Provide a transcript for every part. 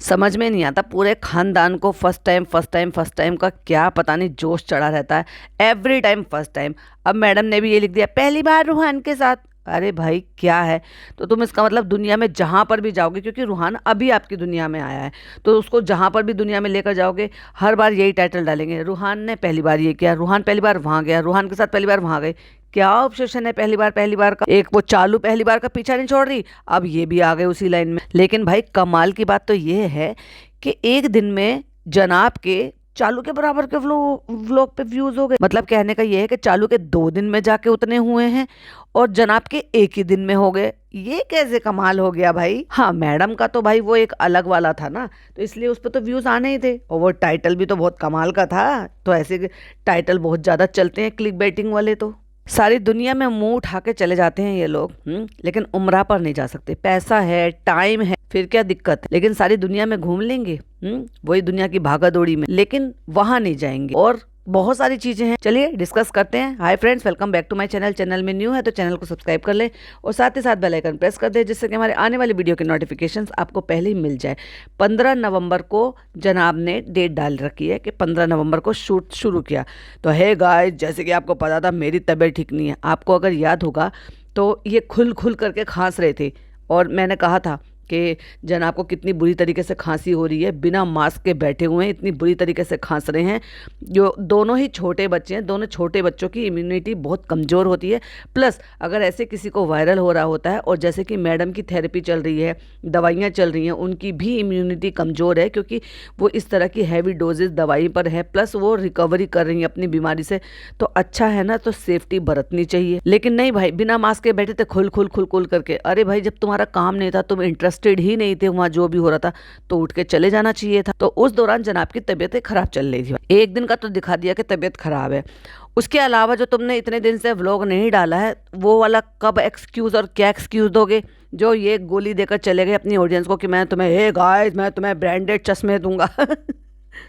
समझ में नहीं आता, पूरे खानदान को फर्स्ट टाइम का क्या पता नहीं जोश चढ़ा रहता है, एवरी टाइम फर्स्ट टाइम। अब मैडम ने भी ये लिख दिया पहली बार रूहान के साथ। अरे भाई क्या है, तो तुम इसका मतलब दुनिया में जहाँ पर भी जाओगे, क्योंकि रूहान अभी आपकी दुनिया में आया है, तो उसको जहाँ पर भी दुनिया में लेकर जाओगे हर बार यही टाइटल डालेंगे, रूहान ने पहली बार ये किया, रूहान पहली बार वहाँ गया, रूहान के साथ पहली बार वहाँ गए। क्या ऑब्सेशन है पहली बार का। एक वो चालू पहली बार का पीछा नहीं छोड़ रही, अब ये भी आ गए उसी लाइन में। लेकिन भाई कमाल की बात तो ये है कि एक दिन में जनाब के चालू के बराबर के व्लॉग पे व्यूज हो गए। मतलब कहने का ये है कि चालू के 2 दिन में जाके उतने हुए हैं और जनाब के एक ही दिन में हो गए। ये कैसे कमाल हो गया भाई। हाँ, मैडम का तो भाई वो एक अलग वाला था ना, तो इसलिए उस पर तो व्यूज आने ही थे, और वो टाइटल भी तो बहुत कमाल का था। तो ऐसे टाइटल बहुत ज्यादा चलते हैं क्लिक बैटिंग वाले, तो सारी दुनिया में मुंह उठा के चले जाते हैं ये लोग। लेकिन उम्रा पर नहीं जा सकते। पैसा है, टाइम है, फिर क्या दिक्कत है, लेकिन सारी दुनिया में घूम लेंगे। वही दुनिया की भागा दौड़ी में, लेकिन वहां नहीं जाएंगे। और बहुत सारी चीजें हैं, चलिए डिस्कस करते हैं। Hi friends, welcome back to my channel. Channel में न्यू है तो चैनल को सब्सक्राइब कर ले और साथ ही साथ बेल आइकन प्रेस कर दे, जिससे कि हमारे आने वाली वीडियो के नोटिफिकेशंस आपको पहले ही मिल जाए। 15 नवंबर को जनाब ने डेट डाल रखी है कि 15 नवंबर को शूट शुरू किया। तो है गाइस, जैसे कि आपको पता था मेरी तबीयत ठीक नहीं है, आपको अगर याद होगा तो ये खुल खुल करके खांस रहे थे, और मैंने कहा था कि जनाब को कितनी बुरी तरीके से खांसी हो रही है, बिना मास्क के बैठे हुए हैं, इतनी बुरी तरीके से खांस रहे हैं। जो दोनों ही छोटे बच्चे हैं, दोनों छोटे बच्चों की इम्यूनिटी बहुत कमज़ोर होती है। प्लस अगर ऐसे किसी को वायरल हो रहा होता है, और जैसे कि मैडम की थेरेपी चल रही है, दवाइयाँ चल रही हैं, उनकी भी इम्यूनिटी कमज़ोर है, क्योंकि वो इस तरह की हैवी डोजेज दवाई पर है, प्लस वो रिकवरी कर रही हैं अपनी बीमारी से। तो अच्छा है ना, तो सेफ्टी बरतनी चाहिए। लेकिन नहीं भाई, बिना मास्क के बैठे थे खुल खुल खुल खुल करके। अरे भाई, जब तुम्हारा काम नहीं था, तुम इंटरेस्टेड ही नहीं थे वहां जो भी हो रहा था, तो उठ के चले जाना चाहिए था। तो उस दौरान जनाब की तबीयत खराब चल रही थी। एक दिन का तो दिखा दिया कि तबीयत खराब है, उसके अलावा जो तुमने इतने दिन से व्लॉग नहीं डाला है, वो वाला कब एक्सक्यूज और क्या एक्सक्यूज दोगे। जो ये गोली देकर चले गए अपनी ऑडियंस को कि मैं तुम्हें, हे गाइस, मैं तुम्हें ब्रांडेड चश्मे दूंगा।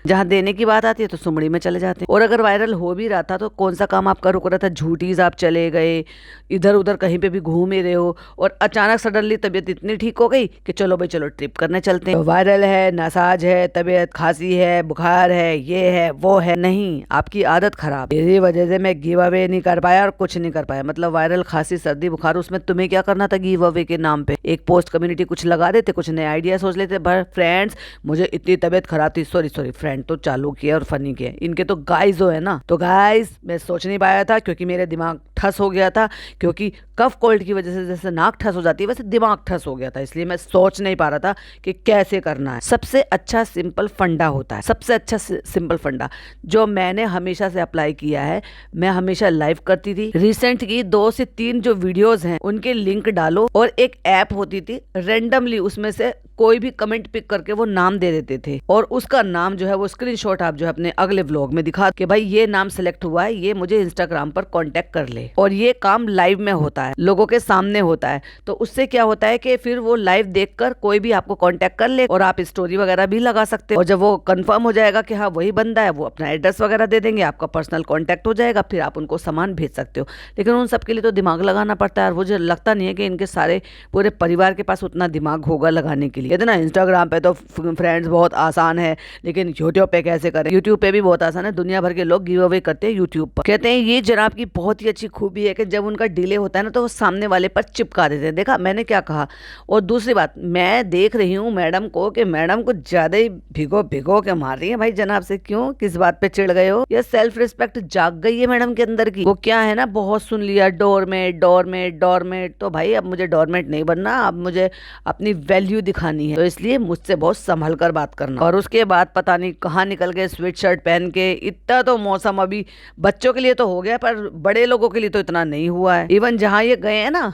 जहाँ देने की बात आती है तो सुमड़ी में चले जाते हैं। और अगर वायरल हो भी रहा था तो कौन सा काम आपका रुक रहा था, झूठी आप चले गए, इधर उधर कहीं पे भी घूम ही रहे हो, और अचानक सडनली तबीयत इतनी ठीक हो गई कि चलो भाई चलो ट्रिप करने चलते हैं। तो वायरल है, नसाज है, तबीयत खांसी है, बुखार है, ये है वो है, नहीं, आपकी आदत खराब। इसी वजह से मैं गिव अवे नहीं कर पाया और कुछ नहीं कर पाया। मतलब वायरल खांसी सर्दी बुखार, उसमें तुम्हें क्या करना था गिव अवे के नाम पे। एक पोस्ट कम्युनिटी कुछ लगा देते, कुछ नए आइडिया सोच लेते। फ्रेंड्स, मुझे इतनी तबीयत खराब थी, सॉरी फ्रेंड तो चालू किया और फनी किया, इनके तो गाइस हो है ना। तो गाइस, मैं सोच नहीं पाया था, क्योंकि मेरे दिमाग ठस हो गया था, क्योंकि कफ कोल्ड की वजह से जैसे नाक ठस हो जाती है वैसे दिमाग ठस हो गया था, इसलिए मैं सोच नहीं पा रहा था कि कैसे करना है। सबसे अच्छा सिंपल फंडा होता है, सबसे अच्छा सिंपल फंडा जो मैंने हमेशा से अप्लाई किया है। मैं हमेशा लाइव करती थी। रिसेंट की 2 से 3 जो वीडियोस हैं उनके लिंक डालो, और एक ऐप होती थी रेंडमली, उसमें से कोई भी कमेंट पिक करके वो नाम दे देते थे, और उसका नाम जो है वो स्क्रीनशॉट आप जो है अपने अगले व्लॉग में दिखा कि भाई ये नाम सिलेक्ट हुआ है, ये मुझे इंस्टाग्राम पर कांटेक्ट कर ले। और ये काम लाइव में होता है, लोगों के सामने होता है। तो उससे क्या होता है कि फिर वो लाइव देखकर कोई भी आपको कांटेक्ट कर ले, और आप स्टोरी वगैरह भी लगा सकते हो। और जब वो कंफर्म हो जाएगा कि हाँ वही बंदा है, वो अपना एड्रेस वगैरह दे देंगे, आपका पर्सनल कॉन्टैक्ट हो जाएगा, फिर आप उनको सामान भेज सकते हो। लेकिन उन सबके लिए तो दिमाग लगाना पड़ता है, और मुझे लगता नहीं है कि इनके सारे पूरे परिवार के पास उतना दिमाग होगा लगाने के लिए। कहते ना इंस्टाग्राम पे तो फ्रेंड्स बहुत आसान है, लेकिन यूट्यूब पे कैसे करें। यूट्यूब पे भी बहुत आसान है, दुनिया भर के लोग गिव अवे करते हैं यूट्यूब पर। कहते हैं ये जनाब की बहुत ही अच्छी खूबी है कि जब उनका डिले होता है ना, तो वो सामने वाले पर चिपका देते हैं। देखा मैंने क्या कहा। और दूसरी बात, मैं देख रही हूँ मैडम को कि मैडम कुछ ज्यादा ही भिगो भिगो के मार रही है भाई जनाब से। क्यों, किस बात पे चिढ़ गए हो? या सेल्फ रिस्पेक्ट जाग गई है मैडम के अंदर की? वो क्या है ना, बहुत सुन लिया डोरमेट डोरमेट डोरमेट, तो भाई अब मुझे डोरमेट नहीं बनना, अब मुझे अपनी वैल्यू दिखानी है। तो इसलिए मुझसे बहुत संभल कर बात करना। और उसके बाद पता नहीं कहाँ निकल गए स्वेट शर्ट पहन के। इतना तो मौसम अभी बच्चों के लिए तो हो गया, पर बड़े लोगों के लिए तो इतना नहीं हुआ है। इवन जहाँ ये गए हैं ना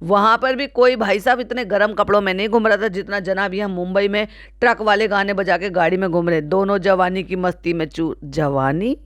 वहां पर भी कोई भाई साहब इतने गर्म कपड़ों में नहीं घूम रहा था जितना जनाब यहाँ मुंबई में ट्रक वाले गाने बजा के गाड़ी में घूम रहे। दोनों जवानी की मस्ती में चूर। जवानी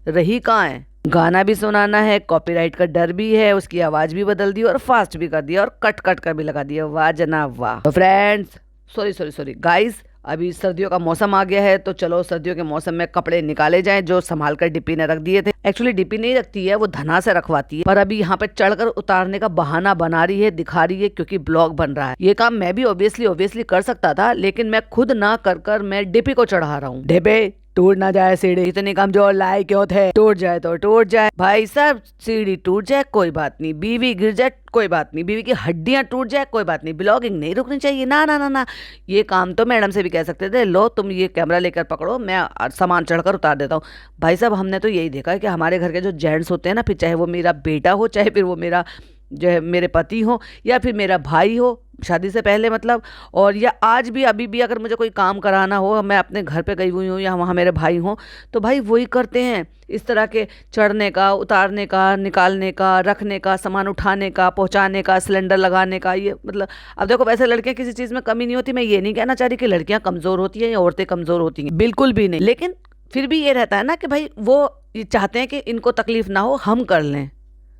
रही कहाँ है? गाना भी सुनाना है, कॉपीराइट का डर भी है, उसकी आवाज भी बदल दी और फास्ट भी कर दिया और कट कट कर भी लगा दिया। वाह जनाब वाह। तो फ्रेंड्स, सॉरी गाइस, अभी सर्दियों का मौसम आ गया है, तो चलो सर्दियों के मौसम में कपड़े निकाले जाएं जो संभाल कर डिप्पी ने रख दिए थे। एक्चुअली डिप्पी नहीं रखती है, वो धना से रखवाती है, पर अभी यहाँ पे चढ़कर उतारने का बहाना बना रही है, दिखा रही है, क्योंकि ब्लॉग बन रहा है। ये काम मैं भी ऑब्वियसली कर सकता था, लेकिन मैं खुद ना कर मैं डिप्पी को चढ़ा रहा हूँ। डिप्पी टूट ना जाए सीढ़ी, इतने कमजोर लाए क्यों थे? टूट जाए तो टूट जाए भाई साहब, सीढ़ी टूट जाए कोई बात नहीं, बीवी गिर जाए कोई बात नहीं, बीवी की हड्डियां टूट जाए कोई बात नहीं, ब्लॉगिंग नहीं रुकनी चाहिए। ना ना ना ना, ये काम तो मैडम से भी कह सकते थे, लो तुम ये कैमरा लेकर पकड़ो, मैं सामान चढ़कर उतार देता हूँ। भाई साहब हमने तो यही देखा है कि हमारे घर के जो जेंट्स होते हैं ना, फिर चाहे वो मेरा बेटा हो, चाहे फिर वो मेरा जो है मेरे पति हो, या फिर मेरा भाई हो शादी से पहले मतलब, और या आज भी अभी भी अगर मुझे कोई काम कराना हो, मैं अपने घर पे गई हुई हूँ या वहाँ मेरे भाई हों, तो भाई वही करते हैं इस तरह के चढ़ने का, उतारने का, निकालने का, रखने का, सामान उठाने का, पहुँचाने का, सिलेंडर लगाने का। ये मतलब अब देखो, वैसे लड़कियाँ किसी चीज़ में कमी नहीं होती, मैं ये नहीं कहना चाह रही कि लड़कियाँ कमज़ोर होती हैं या औरतें कमज़ोर होती हैं, बिल्कुल भी नहीं, लेकिन फिर भी ये रहता है ना कि भाई वो ये चाहते हैं कि इनको तकलीफ ना हो, हम कर लें।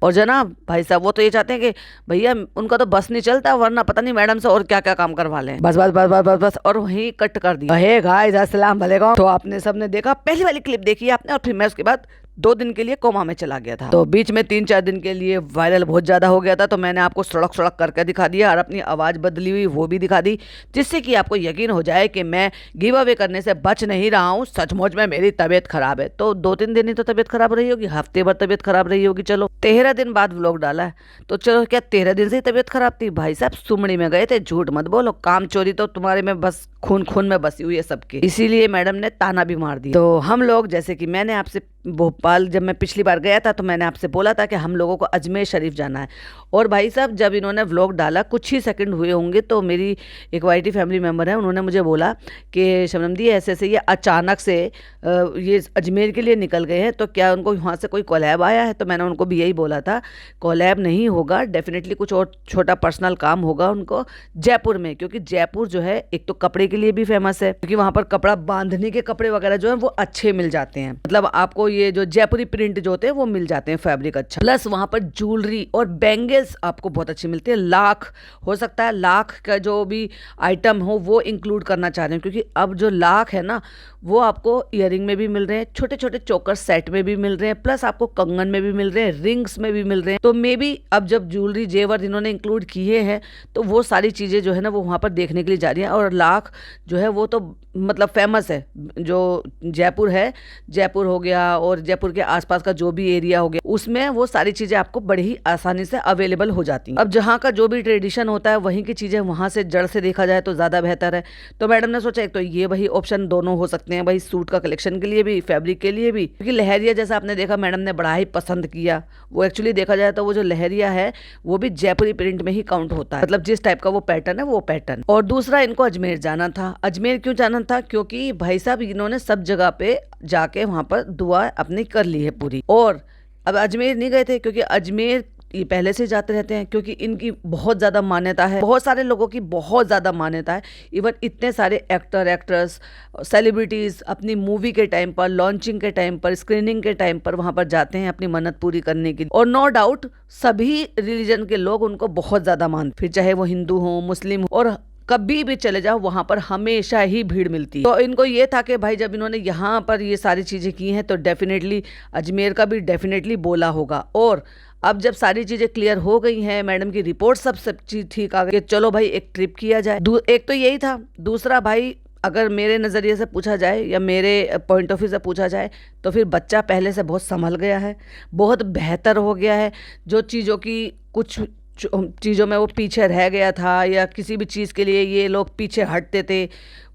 और जनाब भाई साहब वो तो ये चाहते हैं कि भैया उनका तो बस नहीं चलता, वरना पता नहीं मैडम से और क्या क्या काम करवा लें। बस बस बस बस बस बस, और वहीं कट कर दिया। हे गाइस अस्सलाम वालेकुम। तो आपने सबने देखा, पहली वाली क्लिप देखी आपने, और फिर मैं उसके बाद 2 दिन के लिए कोमा में चला गया था, तो बीच में 3-4 दिन के लिए वायरल बहुत ज्यादा हो गया था, तो मैंने आपको सड़क सड़क करके दिखा दिया, और अपनी आवाज बदली हुई वो भी दिखा दी, जिससे कि आपको यकीन हो जाए कि मैं गिव अवे करने से बच नहीं रहा हूँ, सचमुच में मेरी तबीयत खराब है। तो 2-3 दिन ही तो तबीयत खराब रही होगी, हफ्ते भर तबीयत खराब रही होगी, चलो 13 दिन बाद व्लॉग डाला है, तो चलो क्या 13 दिन से ही तबीयत खराब थी? भाई साहब सुमड़ी में गए थे, झूठ मत बोलो, काम चोरी तो तुम्हारे में बस खून खून में बसी हुई है सबके, इसीलिए मैडम ने ताना भी मार दिया। तो हम लोग, जैसे कि मैंने आपसे भोपाल जब मैं पिछली बार गया था, तो मैंने आपसे बोला था कि हम लोगों को अजमेर शरीफ जाना है, और भाई साहब जब इन्होंने व्लॉग डाला कुछ ही सेकंड हुए होंगे, तो मेरी एक वाईटी फैमिली मेम्बर है, उन्होंने मुझे बोला कि शबनम दी ऐसे ऐसे ये अचानक से ये अजमेर के लिए निकल गए हैं, तो क्या उनको वहाँ से कोई कोलैब आया है? तो मैंने उनको भी यही बोला था, कोलैब नहीं होगा, डेफिनेटली कुछ और छोटा पर्सनल काम होगा उनको जयपुर में, क्योंकि जयपुर जो है एक तो कपड़े के लिए भी फेमस है, क्योंकि वहाँ पर कपड़ा बांधने के कपड़े वगैरह जो है वो अच्छे मिल जाते हैं, मतलब आपको ये जो जयपुरी प्रिंट जो होते हैं वो मिल जाते हैं, फैब्रिक अच्छा, प्लस वहाँ पर ज्वेलरी और बैंगल्स आपको बहुत अच्छी मिलती है। लाख हो सकता है, लाख का जो भी आइटम हो वो इंक्लूड करना चाह रहे हैं, क्योंकि अब जो लाख है ना वो आपको ईयरिंग में भी मिल रहे हैं, छोटे छोटे चोकर सेट में भी मिल रहे हैं, प्लस आपको कंगन में भी मिल रहे हैं, रिंग्स में भी मिल रहे हैं। तो मे बी अब जब ज्वेलरी जेवर इन्होंने इंक्लूड किए हैं, तो वो सारी चीज़ें जो है ना वो वहाँ पर देखने के लिए जा रही हैं। और लाख जो है वो तो मतलब फेमस है, जो जयपुर है, जयपुर हो गया और जयपुर के आसपास का जो भी एरिया हो गया, उसमें वो सारी चीज़ें आपको बड़ी ही आसानी से अवेलेबल हो जाती हैं। अब जहाँ का जो भी ट्रेडिशन होता है वहीं की चीज़ें वहाँ से जड़ से देखा जाए तो ज़्यादा बेहतर है। तो मैडम ने सोचा एक तो ये वही ऑप्शन दोनों हो सकते हैं भाई, सूट का कलेक्शन के लिए भी, फैब्रिक के लिए भी, क्योंकि लहरिया जैसा आपने देखा मैडम ने बड़ा ही पसंद किया। वो एक्चुअली देखा जाए तो वो जो लहरिया है वो भी जयपुरी प्रिंट में ही काउंट होता है, मतलब जिस टाइप का वो पैटर्न है वो पैटर्न। और दूसरा इनको अजमेर जाना था। अजमेर क्यों जाना था? क्योंकि भाई साहब इन्होंने सब जगह पे जाके वहां पर दुआ अपनी कर ली है पूरी, और अब अजमेर नहीं गए थे क्योंकि अजमेर ये पहले से जाते रहते हैं, क्योंकि इनकी बहुत ज़्यादा मान्यता है, बहुत सारे लोगों की बहुत ज़्यादा मान्यता है। इवन इतने सारे एक्टर एक्ट्रेस सेलिब्रिटीज़ अपनी मूवी के टाइम पर, लॉन्चिंग के टाइम पर, स्क्रीनिंग के टाइम पर वहाँ पर जाते हैं अपनी मन्नत पूरी करने के लिए। और नो डाउट सभी रिलीजन के लोग उनको बहुत ज़्यादा मानते, फिर चाहे वो हिंदू हो, मुस्लिम हो, और कभी भी चले जाओ वहां पर हमेशा ही भीड़ मिलती है। तो इनको ये था कि भाई जब इन्होंने यहाँ पर ये सारी चीज़ें की हैं तो डेफिनेटली अजमेर का भी डेफिनेटली बोला होगा। और अब जब सारी चीज़ें क्लियर हो गई हैं, मैडम की रिपोर्ट सब चीज़ ठीक आ गई, चलो भाई एक ट्रिप किया जाए। एक तो यही था। दूसरा भाई अगर मेरे नज़रिए से पूछा जाए या मेरे पॉइंट ऑफ व्यू से पूछा जाए तो फिर बच्चा पहले से बहुत संभल गया है, बहुत बेहतर हो गया है। जो चीज़ों की कुछ चीज़ों में वो पीछे रह गया था या किसी भी चीज़ के लिए ये लोग पीछे हटते थे,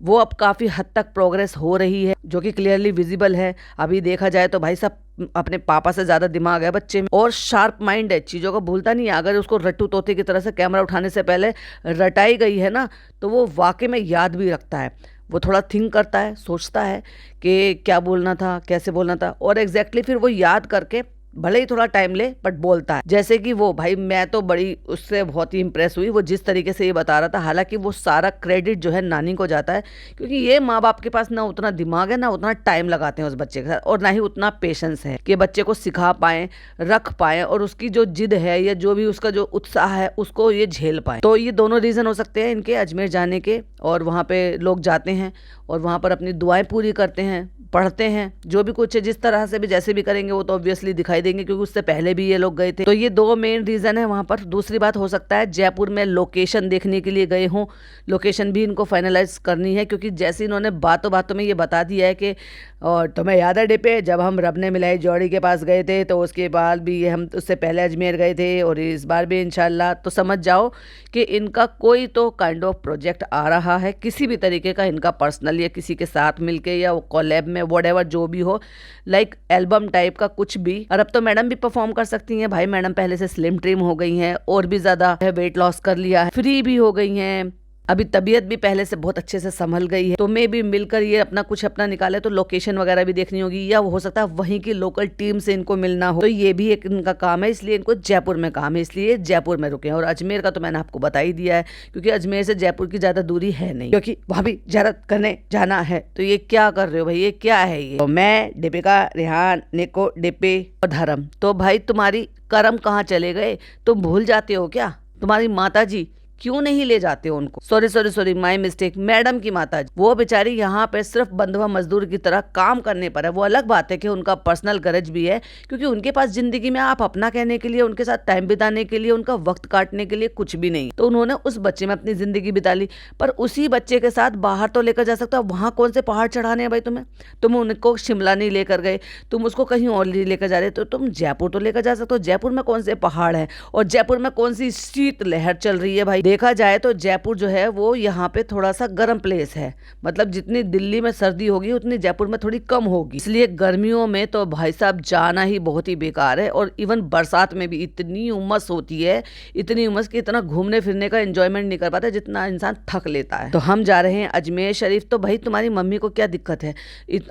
वो अब काफ़ी हद तक प्रोग्रेस हो रही है, जो कि क्लियरली विजिबल है। अभी देखा जाए तो भाई साहब अपने पापा से ज़्यादा दिमाग है बच्चे में, और शार्प माइंड है, चीज़ों को भूलता नहीं है। अगर उसको रट्टू तोते की तरह से कैमरा उठाने से पहले रटाई गई है ना, तो वो वाकई में याद भी रखता है। वो थोड़ा थिंक करता है, सोचता है कि क्या बोलना था, कैसे बोलना था, और एग्जैक्टली फिर वो याद करके भले ही थोड़ा टाइम ले बट बोलता है। जैसे कि वो भाई, मैं तो बड़ी उससे बहुत ही इंप्रेस हुई, वो जिस तरीके से ये बता रहा था। हालांकि वो सारा क्रेडिट जो है नानी को जाता है, क्योंकि ये माँ बाप के पास ना उतना दिमाग है, ना उतना टाइम लगाते हैं उस बच्चे के साथ, और ना ही उतना पेशेंस है कि बच्चे को सिखा पाए, रख पाए, और उसकी जो जिद है या जो भी उसका जो उत्साह है उसको ये झेल पाए। तो ये दोनों रीजन हो सकते हैं इनके अजमेर जाने के। और वहाँ पे लोग जाते हैं और वहाँ पर अपनी दुआएं पूरी करते हैं, पढ़ते हैं, जो भी कुछ है, जिस तरह से भी जैसे भी करेंगे वो तो ऑब्वियसली दिखाई देंगे, क्योंकि उससे पहले भी ये लोग गए थे। तो ये दो मेन रीजन है वहाँ पर। दूसरी बात हो सकता है जयपुर में लोकेशन देखने के लिए गए हों, लोकेशन भी इनको फाइनलाइज करनी है, क्योंकि जैसे इन्होंने बातों बातों में ये बता दिया है कि और तुम्हें याद है डिपे, जब हम रब ने मिलाई जोड़ी के पास गए थे तो उसके बाद भी हम उससे पहले अजमेर गए थे और इस बार भी इंशाल्लाह। तो समझ जाओ कि इनका कोई तो काइंड ऑफ प्रोजेक्ट आ रहा है, किसी भी तरीके का, इनका पर्सनल या किसी के साथ मिलके या वो कोलैब में, व्हाटएवर जो भी हो, लाइक एल्बम टाइप का कुछ भी। और अब तो मैडम भी परफॉर्म कर सकती हैं भाई। मैडम पहले से स्लिम ट्रिम हो गई हैं और भी ज्यादा वेट लॉस कर लिया है, फ्री भी हो गई हैं, अभी तबीयत भी पहले से बहुत अच्छे से संभल गई है। तो मे भी मिलकर ये अपना कुछ अपना निकाले, तो लोकेशन वगैरह भी देखनी होगी, या हो सकता है वहीं की लोकल टीम से इनको मिलना हो, तो ये भी एक इनका काम है। इसलिए इनको जयपुर में काम है, इसलिए जयपुर में रुके हैं। और अजमेर का तो मैंने आपको बता ही दिया है, क्योंकि अजमेर से जयपुर की ज्यादा दूरी है नहीं, क्योंकि वहां भी ज़ियारत करने जाना है। तो ये क्या कर रहे हो भाई, ये क्या है ये? तो मैं, दीपिका, रेहान, निको, डिपे और धर्म, तो भाई तुम्हारी करम कहाँ चले गए? तुम भूल जाते हो क्या? तुम्हारी माता जी क्यों नहीं ले जाते हो उनको? सॉरी माय मिस्टेक, मैडम की माता जी, वो बेचारी यहाँ पे सिर्फ बंधुआ मजदूर की तरह काम करने पर है। वो अलग बात है कि उनका पर्सनल गरज भी है, क्योंकि उनके पास जिंदगी में आप अपना कहने के लिए, उनके साथ टाइम बिताने के लिए, उनका वक्त काटने के लिए कुछ भी नहीं। तो उन्होंने उस बच्चे में अपनी जिंदगी बिता ली, पर उसी बच्चे के साथ बाहर तो लेकर जा सकते हो। वहां कौन से पहाड़ चढ़ाने हैं भाई तुम्हें? तुम उनको शिमला नहीं लेकर गए, तुम उसको कहीं और नहीं लेकर जा रहे, तो तुम जयपुर तो लेकर जा सकते हो। जयपुर में कौन से पहाड़ है और जयपुर में कौन सी शीत लहर चल रही है भाई? देखा जाए तो जयपुर जो है वो यहाँ पे थोड़ा सा गर्म प्लेस है, मतलब जितनी दिल्ली में सर्दी होगी उतनी जयपुर में थोड़ी कम होगी। इसलिए गर्मियों में तो भाई साहब जाना ही बहुत ही बेकार है। और इवन बरसात में भी इतनी उमस होती है, इतनी उमस कि इतना घूमने फिरने का एंजॉयमेंट नहीं कर पाता जितना इंसान थक लेता है। तो हम जा रहे हैं अजमेर शरीफ। तो भाई तुम्हारी मम्मी को क्या दिक्कत है?